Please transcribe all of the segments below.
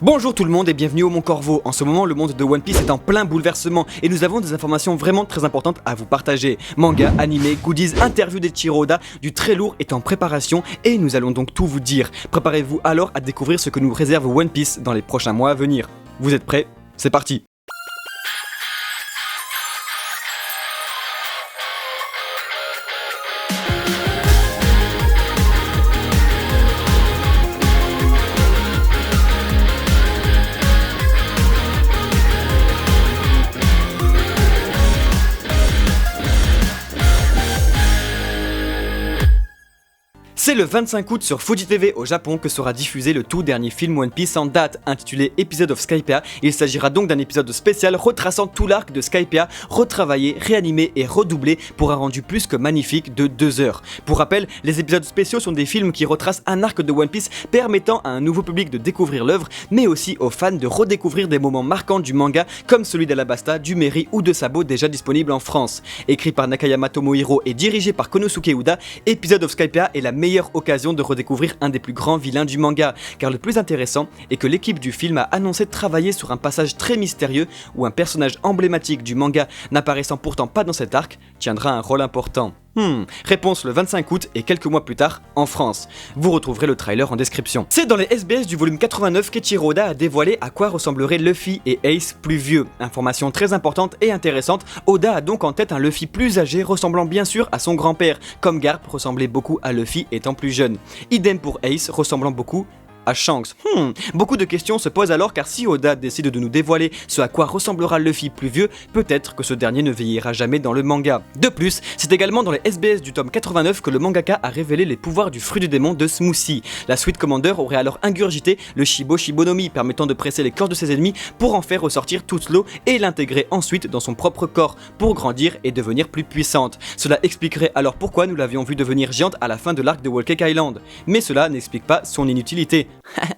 Bonjour tout le monde et bienvenue au Mon Corvo. En ce moment, le monde de One Piece est en plein bouleversement et nous avons des informations vraiment très importantes à vous partager. Manga, animé, goodies, interviews d'Eiichiro Oda, du très lourd est en préparation et nous allons donc tout vous dire. Préparez-vous alors à découvrir ce que nous réserve One Piece dans les prochains mois à venir. Vous êtes prêts? C'est parti! C'est le 25 août sur Fuji TV au Japon que sera diffusé le tout dernier film One Piece en date, intitulé Episode of Skypiea. Il s'agira donc d'un épisode spécial retraçant tout l'arc de Skypiea, retravaillé, réanimé et redoublé pour un rendu plus que magnifique de 2 heures. Pour rappel, les épisodes spéciaux sont des films qui retracent un arc de One Piece permettant à un nouveau public de découvrir l'œuvre, mais aussi aux fans de redécouvrir des moments marquants du manga comme celui d'Alabasta, du Meri ou de Sabo déjà disponible en France. Écrit par Nakayama Tomohiro et dirigé par Konosuke Uda, Episode of Skypiea est la meilleure occasion de redécouvrir un des plus grands vilains du manga, car le plus intéressant est que l'équipe du film a annoncé travailler sur un passage très mystérieux où un personnage emblématique du manga, n'apparaissant pourtant pas dans cet arc, tiendra un rôle important. Réponse le 25 août et quelques mois plus tard en France. Vous retrouverez le trailer en description. C'est dans les SBS du volume 89 qu'Eiichiro Oda a dévoilé à quoi ressembleraient Luffy et Ace plus vieux. Information très importante et intéressante, Oda a donc en tête un Luffy plus âgé ressemblant bien sûr à son grand-père, comme Garp ressemblait beaucoup à Luffy étant plus jeune. Idem pour Ace ressemblant beaucoup à Shanks. Beaucoup de questions se posent alors, car si Oda décide de nous dévoiler ce à quoi ressemblera Luffy plus vieux, peut-être que ce dernier ne vieillira jamais dans le manga. De plus, c'est également dans les SBS du tome 89 que le mangaka a révélé les pouvoirs du fruit du démon de Smoothie. La Sweet Commander aurait alors ingurgité le Shibo Shibonomi, permettant de presser les corps de ses ennemis pour en faire ressortir toute l'eau et l'intégrer ensuite dans son propre corps pour grandir et devenir plus puissante. Cela expliquerait alors pourquoi nous l'avions vu devenir géante à la fin de l'arc de Whole Cake Island. Mais cela n'explique pas son inutilité.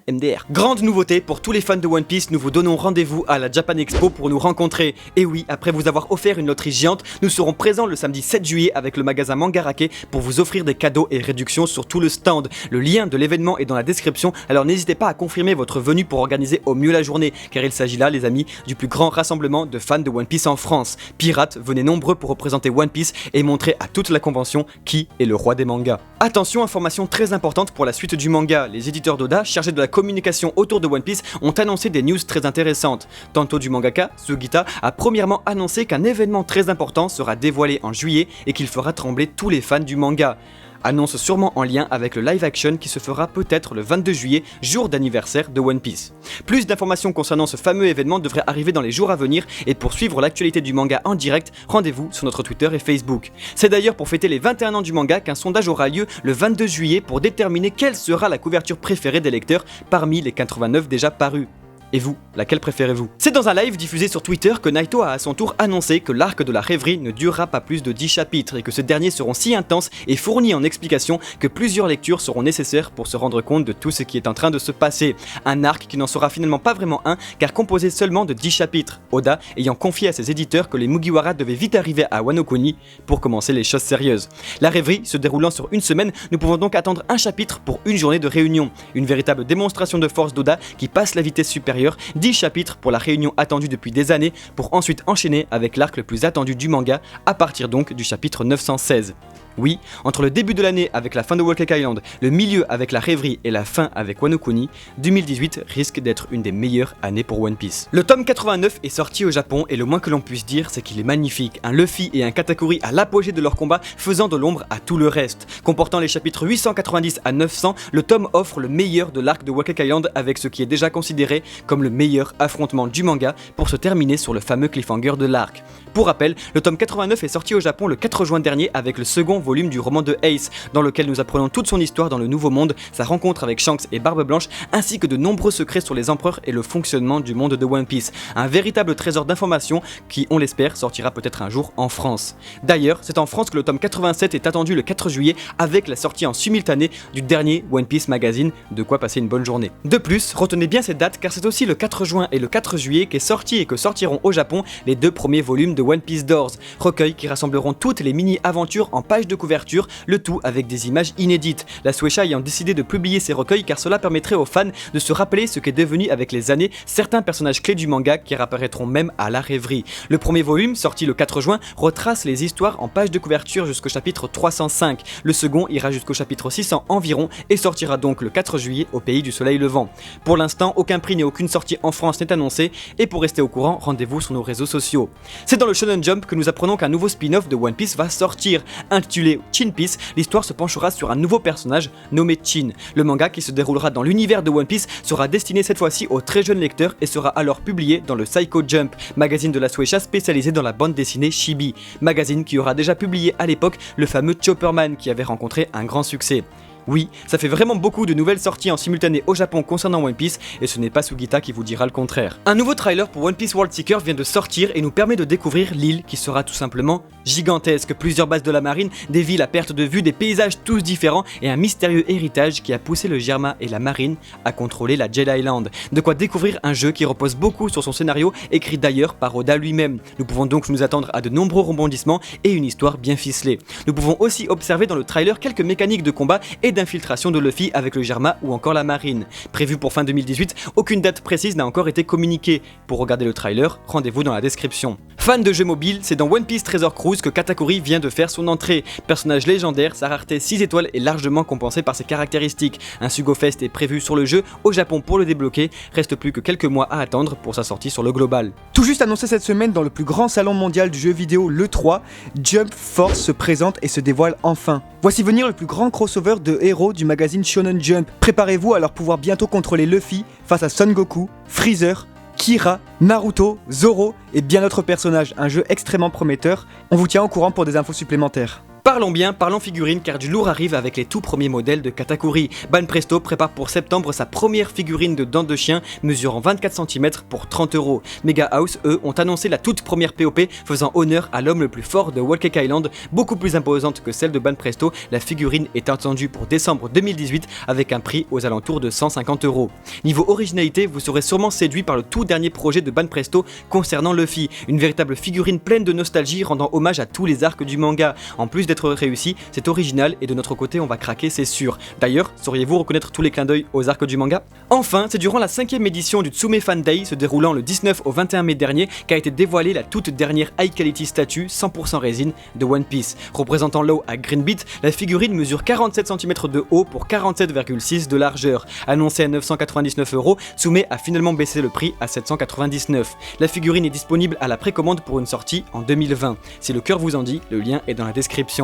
MDR. Grande nouveauté pour tous les fans de One Piece, nous vous donnons rendez-vous à la Japan Expo pour nous rencontrer. Et oui, après vous avoir offert une loterie géante, nous serons présents le samedi 7 juillet avec le magasin Mangarake pour vous offrir des cadeaux et réductions sur tout le stand. Le lien de l'événement est dans la description, alors n'hésitez pas à confirmer votre venue pour organiser au mieux la journée, car il s'agit là, les amis, du plus grand rassemblement de fans de One Piece en France. Pirates, venez nombreux pour représenter One Piece et montrer à toute la convention qui est le roi des mangas. Attention, information très importante pour la suite du manga, les éditeurs d'Oda chargés de la communication autour de One Piece ont annoncé des news très intéressantes. Tantôt du mangaka, Sugita a premièrement annoncé qu'un événement très important sera dévoilé en juillet et qu'il fera trembler tous les fans du manga. Annonce sûrement en lien avec le live action qui se fera peut-être le 22 juillet, jour d'anniversaire de One Piece. Plus d'informations concernant ce fameux événement devraient arriver dans les jours à venir, et pour suivre l'actualité du manga en direct, rendez-vous sur notre Twitter et Facebook. C'est d'ailleurs pour fêter les 21 ans du manga qu'un sondage aura lieu le 22 juillet pour déterminer quelle sera la couverture préférée des lecteurs parmi les 89 déjà parus. Et vous, laquelle préférez-vous? C'est dans un live diffusé sur Twitter que Naito a à son tour annoncé que l'arc de la rêverie ne durera pas plus de 10 chapitres et que ces derniers seront si intenses et fournis en explications que plusieurs lectures seront nécessaires pour se rendre compte de tout ce qui est en train de se passer. Un arc qui n'en sera finalement pas vraiment un, car composé seulement de 10 chapitres, Oda ayant confié à ses éditeurs que les Mugiwara devaient vite arriver à Wano Kuni pour commencer les choses sérieuses. La rêverie se déroulant sur une semaine, nous pouvons donc attendre un chapitre pour une journée de réunion. Une véritable démonstration de force d'Oda qui passe la vitesse supérieure, 10 chapitres pour la réunion attendue depuis des années, pour ensuite enchaîner avec l'arc le plus attendu du manga, à partir donc du chapitre 916. Oui, entre le début de l'année avec la fin de Whole Cake Island, le milieu avec la rêverie et la fin avec Wano Kuni, 2018 risque d'être une des meilleures années pour One Piece. Le tome 89 est sorti au Japon et le moins que l'on puisse dire c'est qu'il est magnifique, un Luffy et un Katakuri à l'apogée de leur combat faisant de l'ombre à tout le reste. Comportant les chapitres 890 à 900, le tome offre le meilleur de l'arc de Whole Cake Island avec ce qui est déjà considéré comme le meilleur affrontement du manga pour se terminer sur le fameux cliffhanger de l'arc. Pour rappel, le tome 89 est sorti au Japon le 4 juin dernier avec le second volume du roman de Ace, dans lequel nous apprenons toute son histoire dans le Nouveau Monde, sa rencontre avec Shanks et Barbe Blanche, ainsi que de nombreux secrets sur les empereurs et le fonctionnement du monde de One Piece. Un véritable trésor d'informations qui, on l'espère, sortira peut-être un jour en France. D'ailleurs, c'est en France que le tome 87 est attendu le 4 juillet avec la sortie en simultané du dernier One Piece Magazine, de quoi passer une bonne journée. De plus, retenez bien cette date car c'est aussi le 4 juin et le 4 juillet qu'est sorti et que sortiront au Japon les 2 premiers volumes de One Piece Doors, recueils qui rassembleront toutes les mini-aventures en pages de couverture, le tout avec des images inédites. La Shueisha ayant décidé de publier ces recueils car cela permettrait aux fans de se rappeler ce qu'est devenu avec les années certains personnages clés du manga qui réapparaîtront même à la rêverie. Le premier volume, sorti le 4 juin, retrace les histoires en page de couverture jusqu'au chapitre 305. Le second ira jusqu'au chapitre 600 environ et sortira donc le 4 juillet au pays du soleil levant. Pour l'instant, aucun prix ni aucune sortie en France n'est annoncé et pour rester au courant, rendez-vous sur nos réseaux sociaux. C'est dans le Shonen Jump que nous apprenons qu'un nouveau spin-off de One Piece va sortir. Intitulé Chin Piece, l'histoire se penchera sur un nouveau personnage nommé Chin. Le manga qui se déroulera dans l'univers de One Piece sera destiné cette fois-ci aux très jeunes lecteurs et sera alors publié dans le Psycho Jump, magazine de la Shueisha spécialisé dans la bande dessinée Chibi, magazine qui aura déjà publié à l'époque le fameux Chopperman qui avait rencontré un grand succès. Oui, ça fait vraiment beaucoup de nouvelles sorties en simultané au Japon concernant One Piece et ce n'est pas Sugita qui vous dira le contraire. Un nouveau trailer pour One Piece World Seeker vient de sortir et nous permet de découvrir l'île qui sera tout simplement gigantesque. Plusieurs bases de la marine, des villes à perte de vue, des paysages tous différents et un mystérieux héritage qui a poussé le Germa et la marine à contrôler la Jade Island. De quoi découvrir un jeu qui repose beaucoup sur son scénario, écrit d'ailleurs par Oda lui-même. Nous pouvons donc nous attendre à de nombreux rebondissements et une histoire bien ficelée. Nous pouvons aussi observer dans le trailer quelques mécaniques de combat et d'infiltration de Luffy avec le Germa ou encore la marine. Prévu pour fin 2018, aucune date précise n'a encore été communiquée. Pour regarder le trailer, rendez-vous dans la description. Fan de jeux mobiles, c'est dans One Piece Treasure Cruise que Katakuri vient de faire son entrée. Personnage légendaire, sa rareté 6 étoiles est largement compensée par ses caractéristiques. Un Sugo Fest est prévu sur le jeu au Japon pour le débloquer, reste plus que quelques mois à attendre pour sa sortie sur le global. Tout juste annoncé cette semaine dans le plus grand salon mondial du jeu vidéo, l'E3, Jump Force se présente et se dévoile enfin. Voici venir le plus grand crossover de héros du magazine Shonen Jump. Préparez-vous à leur pouvoir bientôt contrôler Luffy face à Son Goku, Freezer, Kira, Naruto, Zoro et bien d'autres personnages. Un jeu extrêmement prometteur. On vous tient au courant pour des infos supplémentaires. Parlons bien, parlons figurines car du lourd arrive avec les tout premiers modèles de Katakuri. Banpresto prépare pour septembre sa première figurine de dents de chien mesurant 24 cm pour 30€. Mega House, eux, ont annoncé la toute première POP faisant honneur à l'homme le plus fort de Whole Cake Island, beaucoup plus imposante que celle de Banpresto. La figurine est attendue pour décembre 2018 avec un prix aux alentours de 150€. Niveau originalité, vous serez sûrement séduit par le tout dernier projet de Banpresto concernant Luffy, une véritable figurine pleine de nostalgie rendant hommage à tous les arcs du manga. En plus d'être réussi, c'est original et de notre côté on va craquer, c'est sûr. D'ailleurs, sauriez-vous reconnaître tous les clins d'œil aux arcs du manga? Enfin, c'est durant la 5ème édition du Tsume Fan Day se déroulant le 19 au 21 mai dernier qu'a été dévoilée la toute dernière high quality statue 100% résine de One Piece. Représentant l'eau à Green Beat, la figurine mesure 47 cm de haut pour 47,6 de largeur. Annoncée à 999€, Tsume a finalement baissé le prix à 799. La figurine est disponible à la précommande pour une sortie en 2020. Si le cœur vous en dit, le lien est dans la description.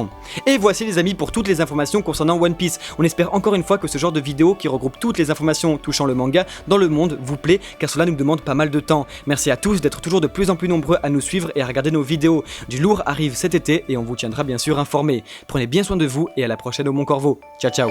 Et voici les amis pour toutes les informations concernant One Piece. On espère encore une fois que ce genre de vidéo qui regroupe toutes les informations touchant le manga dans le monde vous plaît car cela nous demande pas mal de temps. Merci à tous d'être toujours de plus en plus nombreux à nous suivre et à regarder nos vidéos. Du lourd arrive cet été et on vous tiendra bien sûr informés. Prenez bien soin de vous et à la prochaine au Mont Corvo. Ciao ciao.